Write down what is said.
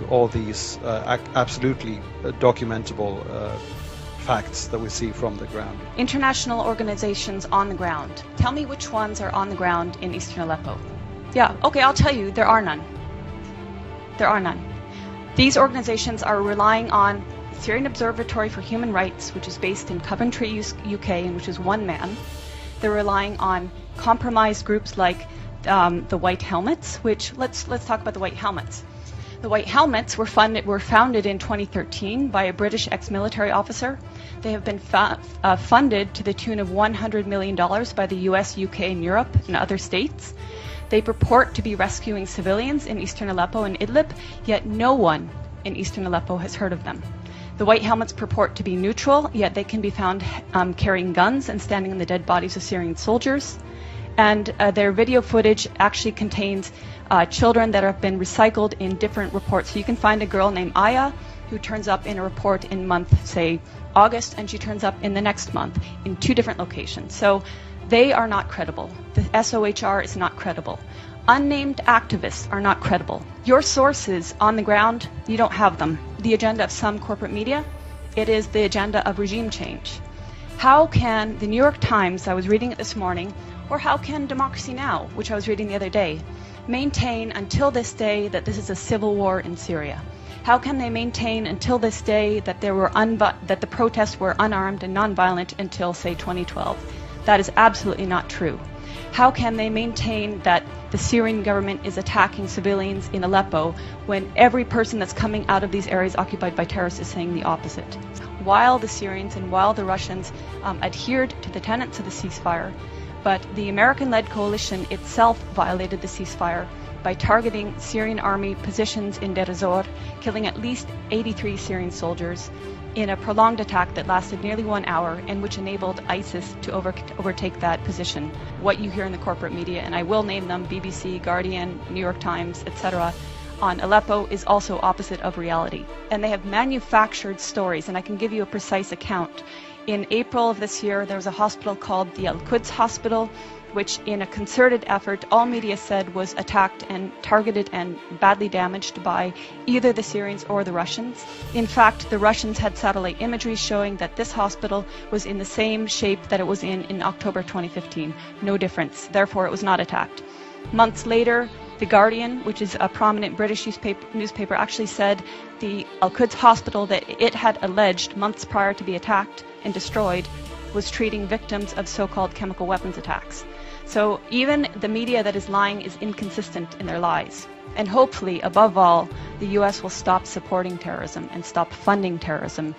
all these absolutely documentable facts that we see from the ground. International organizations on the ground. Tell me which ones are on the ground in eastern Aleppo. Yeah, okay, I'll tell you, there are none. There are none. These organizations are relying on the Syrian Observatory for Human Rights, which is based in Coventry, UK, and which is one man. They're relying on compromised groups like the White Helmets, which, let's talk about the White Helmets. The White Helmets were founded in 2013 by a British ex-military officer. They have been funded to the tune of $100 million by the US, UK, and Europe, and other states. They purport to be rescuing civilians in eastern Aleppo and Idlib, yet no one in eastern Aleppo has heard of them. The White Helmets purport to be neutral, yet they can be found carrying guns and standing on the dead bodies of Syrian soldiers. And their video footage actually contains children that have been recycled in different reports. So you can find a girl named Aya who turns up in a report in month, say, August, and she turns up in the next month in 2 different locations. So they are not credible. The SOHR is not credible. Unnamed activists are not credible. Your sources on the ground, you don't have them. The agenda of some corporate media, it is the agenda of regime change. How can the New York Times, I was reading it this morning, or how can Democracy Now!, which I was reading the other day, maintain until this day that this is a civil war in Syria? How can they maintain until this day that that the protests were unarmed and nonviolent until, say, 2012? That is absolutely not true. How can they maintain that the Syrian government is attacking civilians in Aleppo when every person that's coming out of these areas occupied by terrorists is saying the opposite? While the Syrians and while the Russians adhered to the tenets of the ceasefire, but the American-led coalition itself violated the ceasefire by targeting Syrian army positions in Deir ez-Zor, killing at least 83 Syrian soldiers in a prolonged attack that lasted nearly 1 hour and which enabled ISIS to overtake that position. What you hear in the corporate media, and I will name them, BBC, Guardian, New York Times, etc., on Aleppo is also opposite of reality. And they have manufactured stories, and I can give you a precise account. In April of this year, there was a hospital called the Al-Quds Hospital, which in a concerted effort, all media said was attacked and targeted and badly damaged by either the Syrians or the Russians. In fact, the Russians had satellite imagery showing that this hospital was in the same shape that it was in October 2015. No difference. Therefore, it was not attacked. Months later, The Guardian, which is a prominent British newspaper, actually said the Al-Quds Hospital that it had alleged months prior to be attacked and destroyed was treating victims of so-called chemical weapons attacks. So even the media that is lying is inconsistent in their lies. And hopefully, above all, the US will stop supporting terrorism and stop funding terrorism.